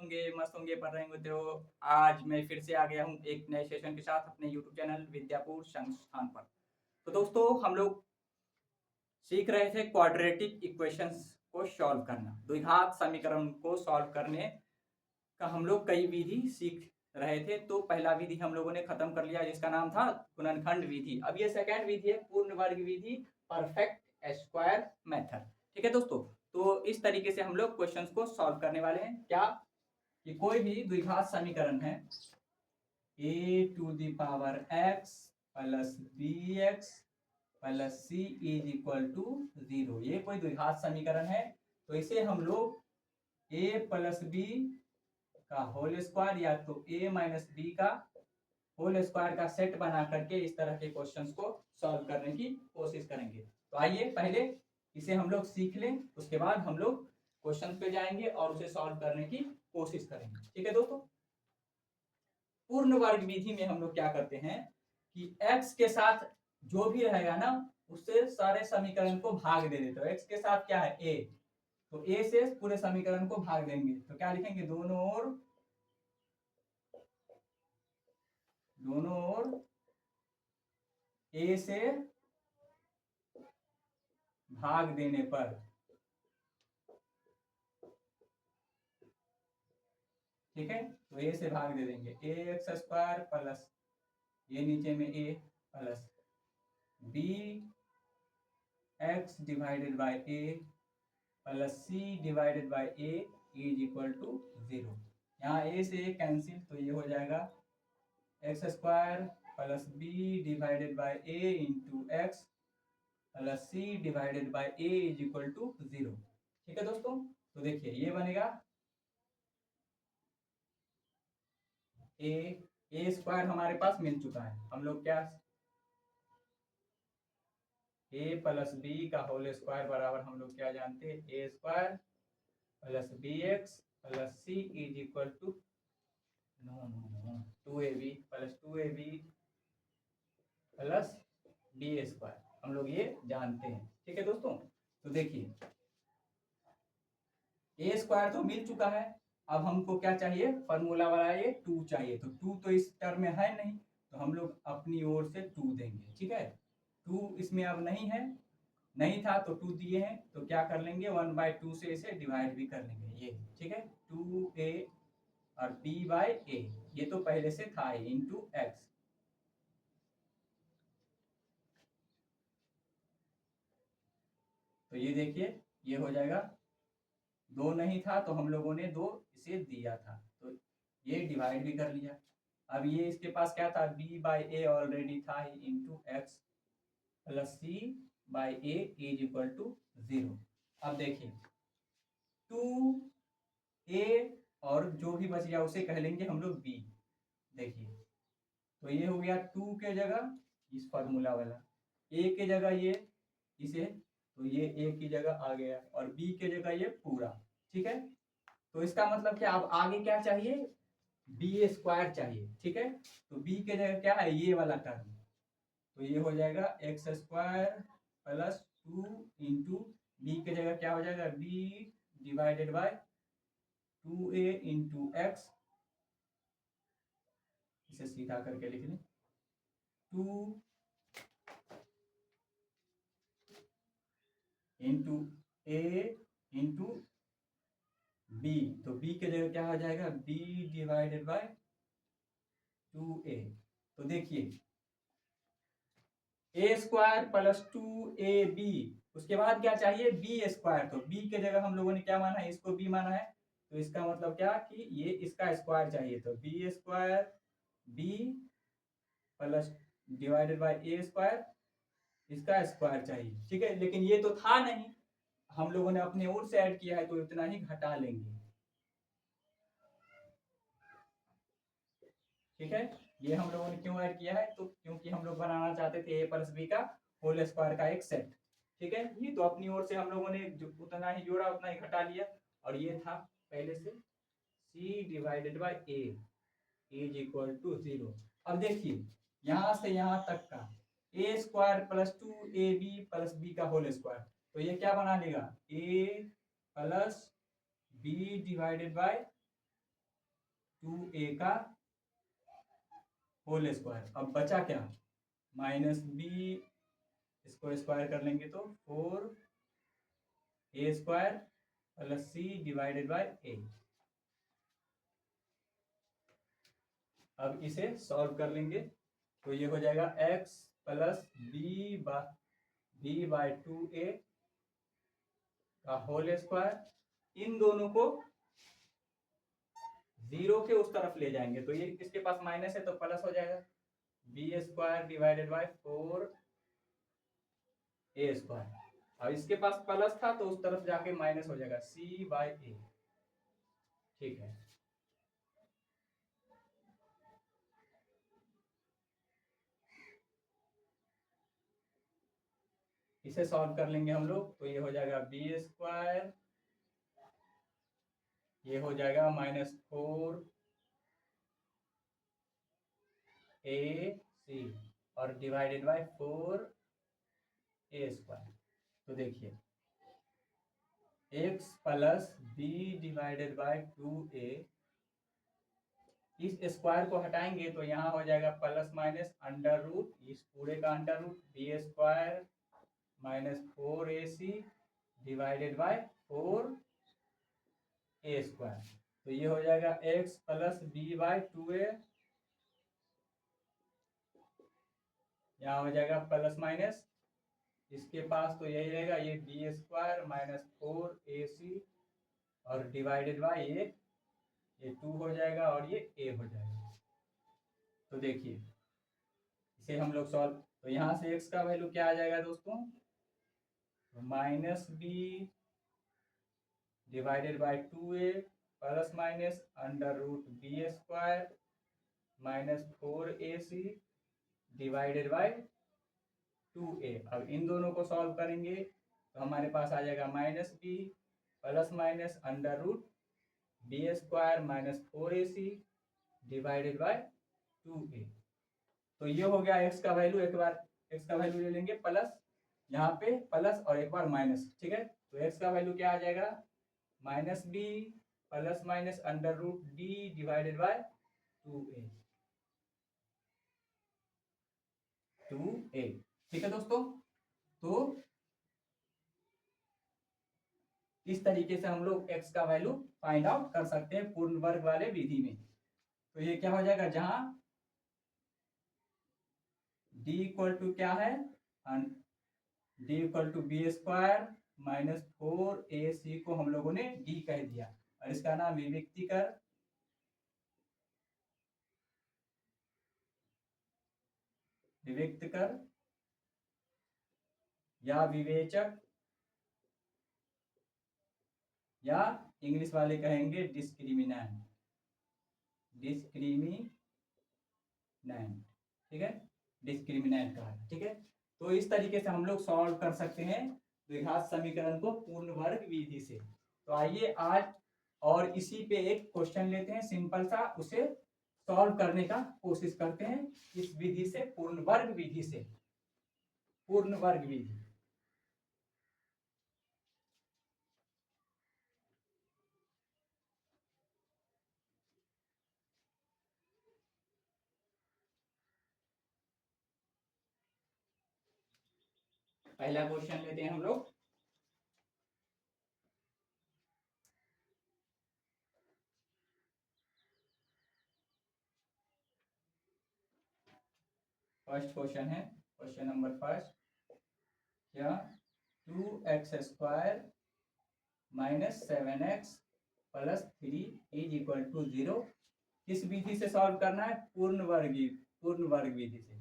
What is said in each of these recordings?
होंगे, मस्त होंगे, पढ़ रहे होंगे। तो आज मैं फिर से आ गया हूँ एक नए सेशन के साथ अपने यूट्यूब चैनल विद्यापुर संस्थान पर। तो दोस्तों हम लोग सीख रहे थे क्वाड्रेटिक इक्वेशंस को सॉल्व करना, द्विघात समीकरण को सॉल्व करने का हम लोग कई विधि सीख रहे थे। तो पहला विधि हम लोगों ने खत्म कर लिया जिसका नाम था गुणनखंड विधि। अब ये सेकंड विधि है पूर्ण वर्ग विधि, परफेक्ट स्क्वायर मेथड। ठीक है दोस्तों, तो इस तरीके से हम लोग क्वेश्चंस को सॉल्व करने वाले हैं। क्या कि कोई भी द्विघात समीकरण है a to the power x plus bx plus c is equal to 0, ये कोई द्विघात समीकरण है। तो इसे हम लोग a प्लस बी का होल स्क्वायर या तो a माइनस बी का होल स्क्वायर का सेट बना करके इस तरह के क्वेश्चंस को सॉल्व करने की कोशिश करेंगे। तो आइए पहले इसे हम लोग सीख लें, उसके बाद हम लोग क्वेश्चन पे जाएंगे और उसे सॉल्व करने की कोशिश करेंगे। ठीक है दोस्तों, पूर्ण वर्ग विधि में हम लोग क्या करते हैं कि x के साथ जो भी रहेगा ना उससे सारे समीकरण को भाग दे देते हो। x के साथ क्या है a, तो a से पूरे समीकरण को भाग देंगे। तो क्या लिखेंगे, दोनों ओर a से भाग देने पर, ठीक है, तो a से भाग दे देंगे ax स्क्वायर प्लस ये नीचे में a plus b x divided by a plus c divided by a is equal to 0। यहाँ a से a कैंसिल, तो ये हो जाएगा x square plus b divided by a into x plus C divided by a is equal to 0। ठीक है दोस्तों, तो देखिए ये बनेगा a स्क्वायर हमारे पास मिल चुका है। हम लोग क्या a प्लस बी का होल स्क्वायर बराबर हम लोग क्या जानते हैं, a square plus b x plus c is equal to 2ab plus 2ab plus b square, हम लोग ये जानते हैं। ठीक है दोस्तों, तो देखिए ए स्क्वायर तो मिल चुका है। अब हमको क्या चाहिए, फॉर्मूला वाला ये 2 चाहिए। तो 2 तो इस टर्म में है नहीं, तो हम लोग अपनी ओर से 2 देंगे। ठीक है, 2 इसमें अब नहीं है, नहीं था तो 2 दिए हैं, तो क्या कर लेंगे 1/2 से इसे डिवाइड भी कर लेंगे ये। ठीक है, 2a और b बाय a, ये तो पहले से था इंटू एक्स। तो ये देखिए ये हो जाएगा, 2 नहीं था तो हम लोगों ने 2 इसे दिया था, तो ये डिवाइड भी कर लिया। अब ये इसके पास क्या था, b बाई ए ऑलरेडी था into x plus c by a is equal to 0। अब देखिए 2a और जो भी बच गया उसे कह लेंगे हम लोग b। देखिए तो ये हो गया 2 के जगह इस फॉर्मूला वाला, a के जगह ये इसे, तो ये a की जगह आ गया और b के जगह ये पूरा। ठीक है, तो इसका मतलब क्या, अब आगे क्या चाहिए, बी स्क्वायर चाहिए। ठीक है, तो b के जगह क्या है, ये वाला टर्म, तो ये हो जाएगा x square plus 2 into b के जगह क्या हो जाएगा, b divided by 2a into x, इसे सीधा करके लिख लें 2 इंटू ए इंटू बी, तो b के जगह क्या हो जाएगा, b डिवाइडेड बाय 2a। तो देखिए ए स्क्वायर प्लस 2ab, उसके बाद क्या चाहिए बी स्क्वायर, तो b के जगह हम लोगों ने क्या माना है, इसको b माना है, तो इसका मतलब क्या कि ये इसका स्क्वायर चाहिए, तो b square b plus divided by a square, इसका स्क्वायर चाहिए। ठीक है, लेकिन ये तो था नहीं, हम लोगों ने अपने ओर से ऐड किया है, तो इतना ही घटा लेंगे। ठीक है, ये हम लोगों ने क्यों ऐड किया है, तो क्योंकि हम लोग बनाना चाहते थे ए प्लस बी का होल स्क्वायर का एक सेट। ठीक है, ये तो अपनी ओर से हम लोगों ने उतना ही जोड़ा उतना ही घटा लिया, और ये था पहले से c divided by a is equal to 0। अब देखिए यहां से यहां तक का a square plus 2ab plus b का होल स्क्वायर, तो ये क्या बना लेगा a plus b divided by 2a का होल स्क्वायर। अब बचा क्या, माइनस बी, इसको स्क्वायर कर लेंगे तो 4a square plus C divided by A. अब इसे सॉल्व कर लेंगे तो ये हो जाएगा x plus B bye 2a का होल स्क्वायर। इन दोनों को जीरो के उस तरफ ले जाएंगे तो ये किसके पास माइनस है तो प्लस हो जाएगा, b square divided by 4a square. अब इसके पास प्लस था तो उस तरफ जाके माइनस हो जाएगा, c बाय ए। ठीक है, इसे सॉल्व कर लेंगे हम लोग तो ये हो जाएगा बी स्क्वायर, ये हो जाएगा माइनस 4ac और डिवाइडेड बाय 4a स्क्वायर। तो देखिए x plus b divided by 2a, इस स्क्वायर को हटाएंगे तो यहाँ हो जाएगा प्लस माइनस अंडर रूट, इस पूरे का under root b square minus 4ac divided by 4a square. तो ये हो जाएगा x plus B bye 2a, यहाँ हो जाएगा प्लस माइनस, इसके पास तो यही रहेगा, ये बी स्क्वायर माइनस 4ac और डिवाइडेड बाय ये 2 हो जाएगा और ये a हो जाएगा। तो देखिए इसे हम लोग सॉल्व, तो यहाँ से x का वैल्यू क्या आ जाएगा दोस्तों, minus b divided by 2a plus minus under root b square minus 4ac divided by 2a। अब इन दोनों को सॉल्व करेंगे तो हमारे पास आ जाएगा minus b plus minus under root b square minus 4ac divided by 2a। तो ये हो गया x का वैल्यू, एक बार x का वैल्यू ले लेंगे प्लस, यहाँ पे प्लस और एक बार माइनस। ठीक है, तो x का वैल्यू क्या आ जाएगा, minus b plus minus under root d divided by 2a। ठीक है दोस्तों, तो इस तरीके से हम लोग x का वैल्यू फाइंड आउट कर सकते हैं पूर्ण वर्ग वाले विधि में। तो ये क्या हो जाएगा, जहां d इक्वल टू क्या है, d equal to b square minus 4ac को हम लोगों ने d कह दिया और इसका नाम विविक्तकर या विवेचक या इंग्लिश वाले कहेंगे डिस्क्रिमिनेंट। ठीक है, डिस्क्रिमिनेंट का है। ठीक है, तो इस तरीके से हम लोग सॉल्व कर सकते हैं द्विघात समीकरण को पूर्ण वर्ग विधि से। तो आइए आज और इसी पे एक क्वेश्चन लेते हैं सिंपल सा, उसे सॉल्व करने का कोशिश करते हैं इस विधि से, पूर्ण वर्ग विधि से, पूर्ण वर्ग विधि। पहला क्वेश्चन लेते हैं हम लोग। फर्स्ट क्वेश्चन है, क्वेश्चन नंबर फर्स्ट, क्या 2x square minus 7x plus 3 is equal to 0 किस विधि से सॉल्व करना है, पूर्ण वर्ग विधि से।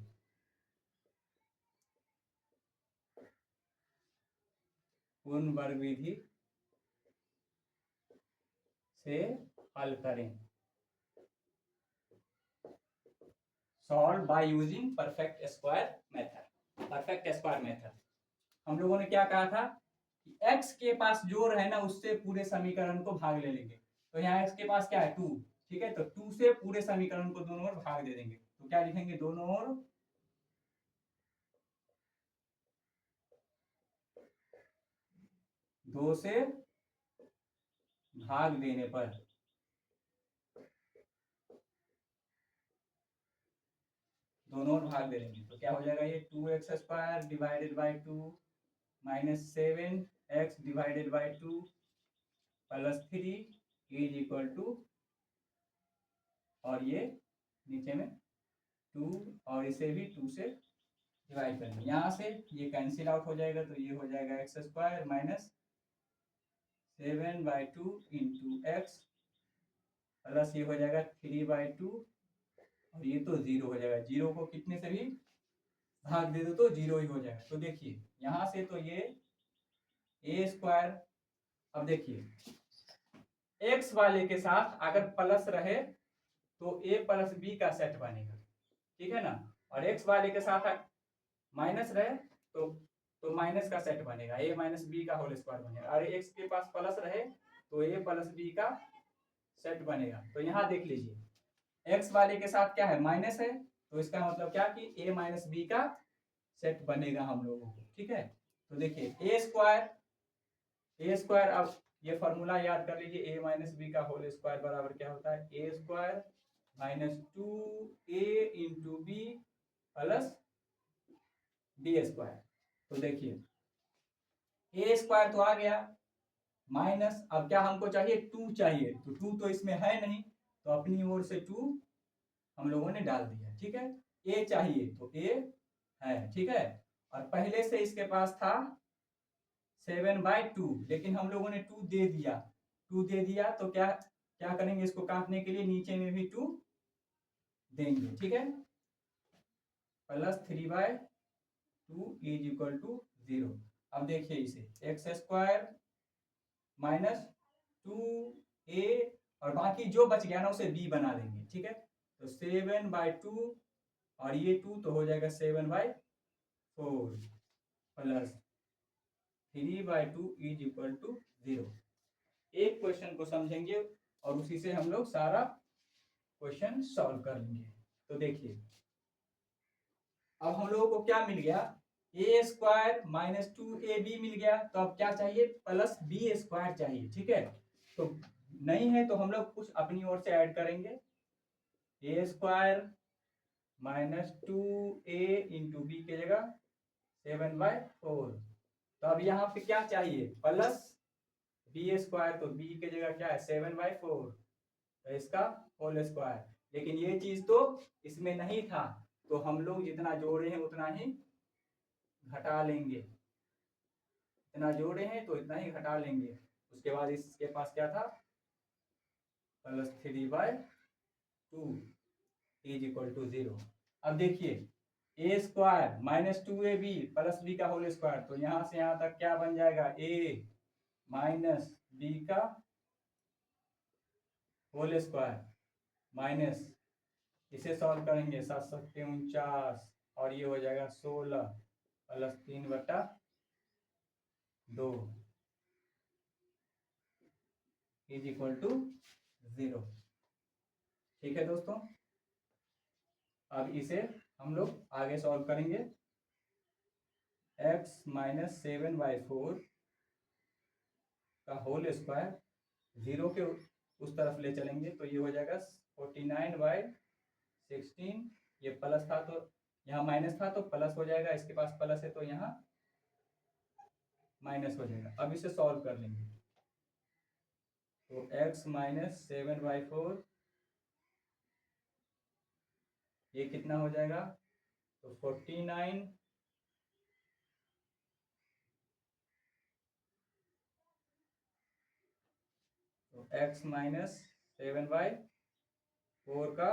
पूर्ण वर्ग विधि से हल करें, solve by using perfect square method. Perfect square method हम लोगों ने क्या कहा था कि x के पास जो है ना उससे पूरे समीकरण को भाग ले लेंगे। तो यहाँ x के पास क्या है 2, ठीक है, तो 2 से पूरे समीकरण को दोनों ओर भाग दे देंगे। तो क्या लिखेंगे, दोनों ओर 2 से भाग देने पर भाग दे देंगे तो क्या हो जाएगा, ये 2x² divided by 2 minus 7x divided by 2 plus 3 is equal to, और ये नीचे में 2 और इसे भी 2 से डिवाइड करेंगे, यहाँ से ये कैंसिल आउट हो जाएगा तो ये हो जाएगा x² minus 7/2 into x plus ये हो जाएगा 3/2 और ये तो 0 हो जाएगा। 0 को कितने से भी भाग दे दो तो 0 ही हो जाएगा। तो देखिए यहाँ से तो ये a², अब देखिए x वाले के साथ अगर प्लस रहे तो a प्लस बी का सेट बनेगा, ठीक है ना, और x वाले के साथ माइनस रहे तो माइनस का सेट बनेगा, a माइनस बी का होल स्क्वायर बनेगा। और x के पास प्लस रहे तो a प्लस बी का सेट बनेगा। तो यहाँ देख लीजिए x वाले के साथ क्या है, माइनस है, तो इसका मतलब क्या कि a माइनस बी का सेट बनेगा हम लोगों को, ठीक है। तो देखिए a² अब ये फॉर्मूला याद कर लीजिए, a माइनस बी का होल स्क्वायर बराबर क्या होता है, a² minus 2a into B plus b²। तो देखिए a² तो आ गया, माइनस अब क्या हमको चाहिए, 2 चाहिए, तो 2 तो इसमें है नहीं तो अपनी ओर से 2 हम लोगों ने डाल दिया, ठीक है। a चाहिए तो a है, ठीक है, और पहले से इसके पास था 7/2, लेकिन हम लोगों ने 2 दे दिया तो क्या क्या करेंगे, इसको काटने के लिए नीचे में भी 2 देंगे, ठीक है, प्लस 3/2 इज इक्वल टू 0। अब देखिए इसे x² माइनस 2a और बाकी जो बच गया ना उसे b बना देंगे, ठीक है। तो 7/2 और ये 2 तो हो जाएगा 7/4 प्लस 3/2 इज इक्वल टू 0। एक क्वेश्चन को समझेंगे और उसी से हम लोग सारा क्वेश्चन सॉल्व कर लेंगे। तो देखिए अब हम लोगों को क्या मिल गया, a² माइनस 2ab मिल गया, तो अब क्या चाहिए, प्लस b² चाहिए, ठीक है। तो नहीं है तो हम लोग कुछ अपनी ओर से ऐड करेंगे, a² minus 2a into B की जगह 7/4। तो अब यहाँ पे क्या चाहिए, प्लस b², तो b की जगह क्या है 7/4, तो इसका होल स्क्वायर। लेकिन ये चीज तो इसमें नहीं था तो हम लोग जितना जोड़े हैं उतना ही घटा लेंगे, इतना जोड़े हैं तो इतना ही घटा लेंगे। उसके बाद इसके पास क्या था, प्लस 3/2 इज इक्वल टू 0। अब देखिए a² minus 2ab plus b का होल स्क्वायर, तो यहां से यहां तक क्या बन जाएगा, a माइनस b का होल स्क्वायर माइनस, इसे सॉल्व करेंगे 7 7 49 और ये हो जाएगा 16 प्लस 3/2 इज इक्वल टू 0, ठीक है दोस्तों। अब इसे हम लोग आगे सॉल्व करेंगे, x माइनस 7/4 का होल स्क्वायर 0 के उस तरफ ले चलेंगे तो ये हो जाएगा 49/16, ये प्लस था तो यहाँ माइनस था तो प्लस हो जाएगा, इसके पास प्लस है तो यहाँ माइनस हो जाएगा। अब इसे सॉल्व कर लेंगे तो x माइनस 7/4 ये कितना हो जाएगा, तो 49 तो x माइनस 7/4 का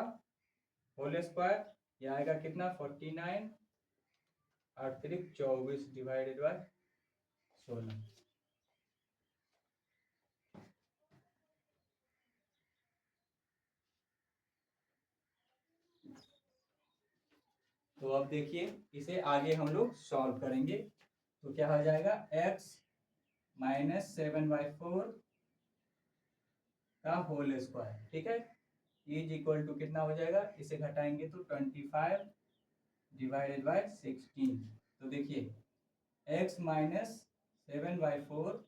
होल स्क्वायर ये आएगा कितना 49 और 24 डिवाइडेड बाय 16। तो अब देखिए इसे आगे हम लोग सॉल्व करेंगे तो क्या हो जाएगा, x माइनस 7/4 का होल स्क्वायर, ठीक है, इज इक्वल टू कितना हो जाएगा, इसे घटाएंगे तो 25 डिवाइडेड बाय 16। तो देखिए x माइनस 7/4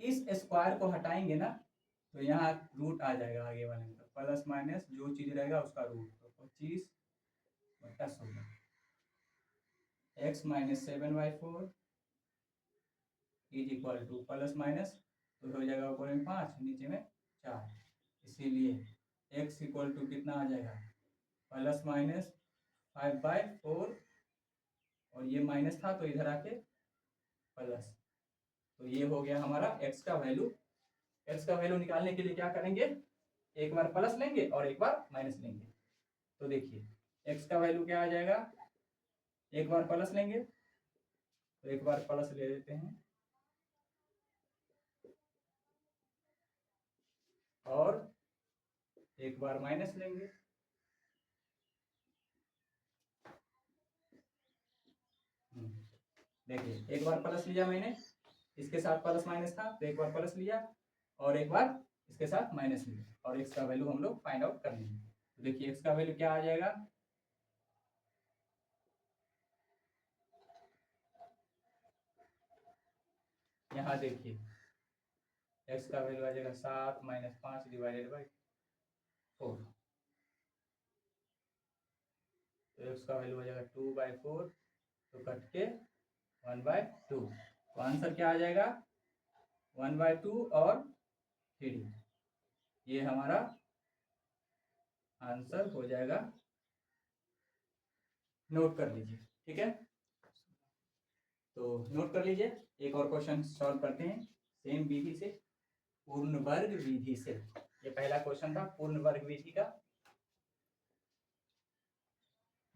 इस स्क्वायर को हटाएंगे ना तो यहाँ रूट आ जाएगा आगे वाले में, तो प्लस माइनस जो चीज रहेगा उसका रूट, तो 25 बटा 16, x minus 7/4 is equal two plus minus तो हो जाएगा ऊपर में 5 नीचे में 4, इसीलिए x इक्वल टू कितना आ जाएगा प्लस माइनस 5/4 और ये माइनस था तो इधर आके प्लस, तो ये हो गया हमारा x का वैल्यू। x का वैल्यू निकालने के लिए क्या करेंगे, एक बार प्लस लेंगे और एक बार माइनस लेंगे। तो देखिए x का वैल्यू क्या आ जाएगा, एक बार प्लस लेंगे तो एक बार प्लस ले लेते हैं और एक बार माइनस लेंगे। देखिए एक बार प्लस लिया मैंने, इसके साथ प्लस माइनस था तो एक बार प्लस लिया और एक बार इसके साथ माइनस लिया और x का वैल्यू हम लोग फाइंड आउट कर लेंगे। तो देखिए x का वैल्यू क्या आ जाएगा, यहाँ देखिए x का वैल्यू आ जाएगा 7 - 5 डिवाइडेड बाई 4, तो x का वैल्यू आ जाएगा 2/4, तो कट के 1/2, तो आंसर क्या आ जाएगा 1/2 और 3, ये हमारा आंसर हो जाएगा। नोट कर लीजिए, ठीक है। तो नोट कर लीजिए, एक और क्वेश्चन सॉल्व करते हैं सेम विधि से, पूर्ण वर्ग विधि से। ये पहला क्वेश्चन था पूर्ण वर्ग विधि का।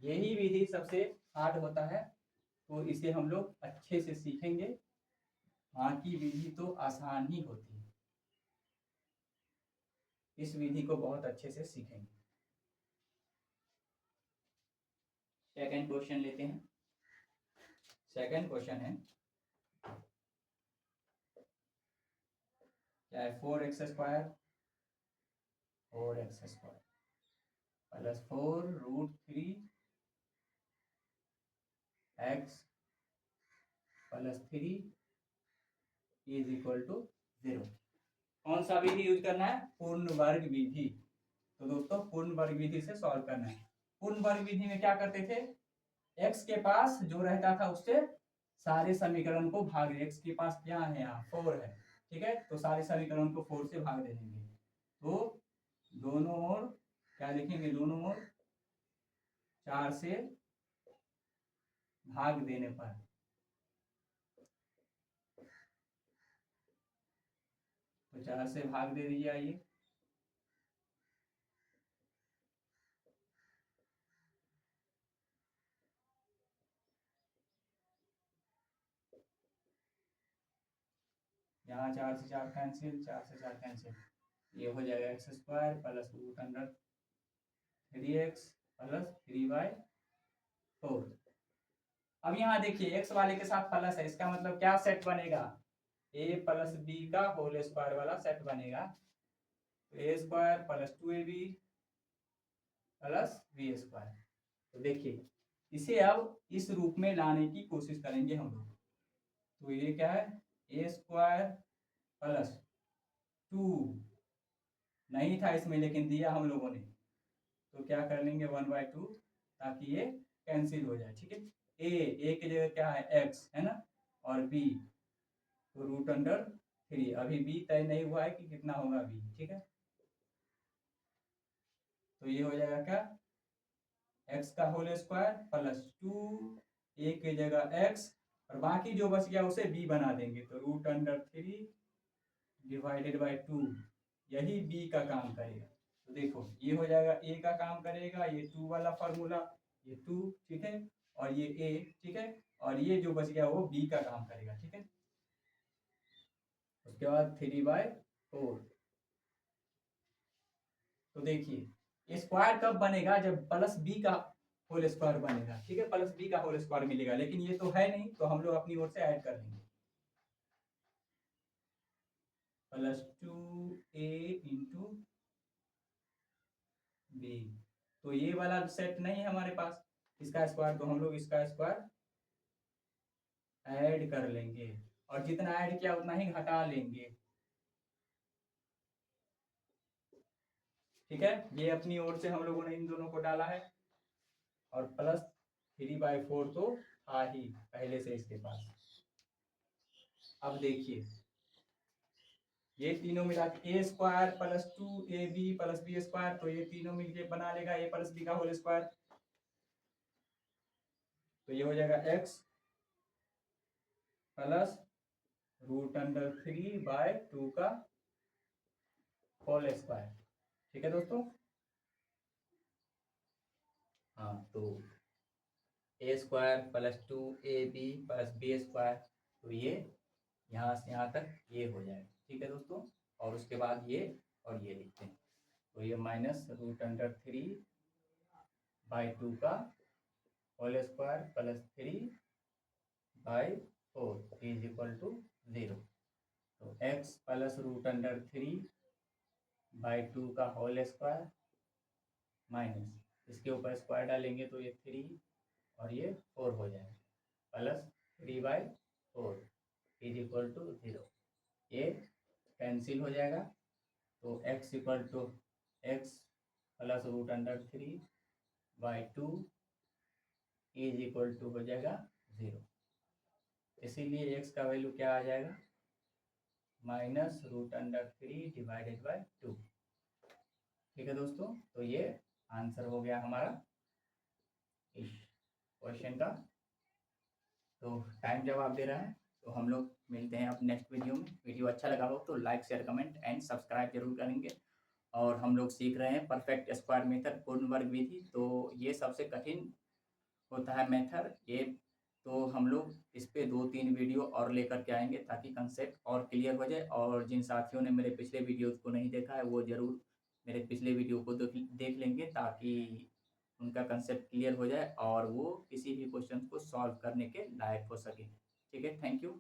यही विधि सबसे हार्ड होता है, तो इसे हम लोग अच्छे से सीखेंगे, बाकी विधि तो आसान ही होती है, इस विधि को बहुत अच्छे से सीखेंगे। सेकंड क्वेश्चन लेते हैं। सेकंड क्वेश्चन है क्या है, 4x² plus 4√3 x plus 3 is equal to 0। कौन सा विधि यूज करना है, पूर्ण वर्ग विधि। तो दोस्तों पूर्ण वर्ग विधि से सॉल्व करना है। पूर्ण वर्ग विधि में क्या करते थे, x के पास जो रहता था उससे सारे समीकरण को भाग, x के पास क्या है यहाँ 4 है, ठीक है, तो सारे समीकरण को 4 से भाग दे देंगे, तो दोनों ओर क्या लिखेंगे, दोनों ओर 4 से भाग देने पर तो 4 से भाग दे दीजिए। आइए यहाँ 4 से 4 कैंसिल, 4 से 4 कैंसिल, ये हो जाएगा x² प्लस √3x प्लस 3/4। अब यहाँ देखिए x वाले के साथ प्लस है, इसका मतलब क्या सेट बनेगा, a प्लस b का होल स्क्वायर वाला सेट बनेगा, a² plus 2ab plus b²। तो देखिए इसे अब इस रूप में लाने की कोशिश करेंगे हम लोग। तो ये क्या है, a² प्लस 2 नहीं था इसमें लेकिन दिया हम लोगों ने, तो क्या कर लेंगे 1/2 ताकि ये कैंसिल हो जाए, ठीक है। a की जगह क्या है x है ना, और b तो √3, अभी b तय नहीं हुआ है कि कितना होगा b, ठीक है। तो ये हो जाएगा क्या, x का होल स्क्वायर प्लस 2 a की जगह x और बाकी जो बच गया उसे b बना देंगे, तो √3 डिवाइडेड बाई 2, यही b का काम करेगा। तो देखो ये हो जाएगा a का काम करेगा, ये 2 वाला फार्मूला, ये 2, ठीक है, और ये a, ठीक है, और ये जो बच गया वो b का काम करेगा, ठीक है। उसके बाद 3/4। तो देखिए स्क्वायर कब बनेगा, जब प्लस b का होल स्क्वायर बनेगा, ठीक है, प्लस b का होल स्क्वायर मिलेगा, लेकिन ये तो है नहीं, तो हम लोग अपनी ओर से ऐड कर लेंगे, प्लस 2a इंटू b। तो ये वाला सेट नहीं है हमारे पास इसका स्क्वायर, तो हम लोग इसका स्क्वायर ऐड कर लेंगे और जितना ऐड किया उतना ही घटा लेंगे, ठीक है। ये अपनी ओर से हम लोगों ने इन दोनों को डाला है, और प्लस 3/4 तो था ही पहले से इसके पास। अब देखिए ये तीनों मिला के a square plus 2ab plus b square, तो ये तीनों मिलके बना लेगा ए प्लस बी का होल स्क्वायर। तो ये हो जाएगा x प्लस √3/2 का होल स्क्वायर। ठीक है दोस्तों। हाँ, तो a square plus 2ab plus b square, तो ये यहाँ से यहाँ तक ये हो जाएगा। ठीक है दोस्तों। और उसके बाद ये और ये लिखते हैं, तो ये -√3/2 का whole square plus 3/4 is equal to 0। तो x प्लस √3/2 का होल स्क्वायर माइनस इसके ऊपर स्क्वायर डालेंगे तो ये 3 और ये 4 हो जाएगा, प्लस 3/4 इज इक्वल टू 0। ये कैंसिल हो जाएगा, तो x equal to x plus √3/2 is equal to हो जाएगा 0। इसीलिए x का वैल्यू क्या आ जाएगा, -√3/2। ठीक है दोस्तों। तो ये आंसर हो गया हमारा इस क्वेश्चन का। तो टाइम जवाब दे रहा है। तो हम लोग मिलते हैं अब नेक्स्ट वीडियो में। वीडियो अच्छा लगा हो तो like share comment and subscribe जरूर करेंगे। और हम लोग सीख रहे हैं परफेक्ट स्क्वायर मेथड, पूर्ण वर्ग विधि। तो ये सबसे कठिन होता है मेथड ये, तो हम लोग इस पे 2-3 वीडियो और लेकर के आएंगे ताकि कंसेप्ट और क्लियर हो जाए। और जिन साथियों ने मेरे पिछले वीडियोस को नहीं देखा है वो ज़रूर मेरे पिछले वीडियो को देख लेंगे, ताकि उनका कंसेप्ट क्लियर हो जाए और वो किसी भी क्वेश्चन को सॉल्व करने के लायक हो सके। ठीक है, थैंक यू।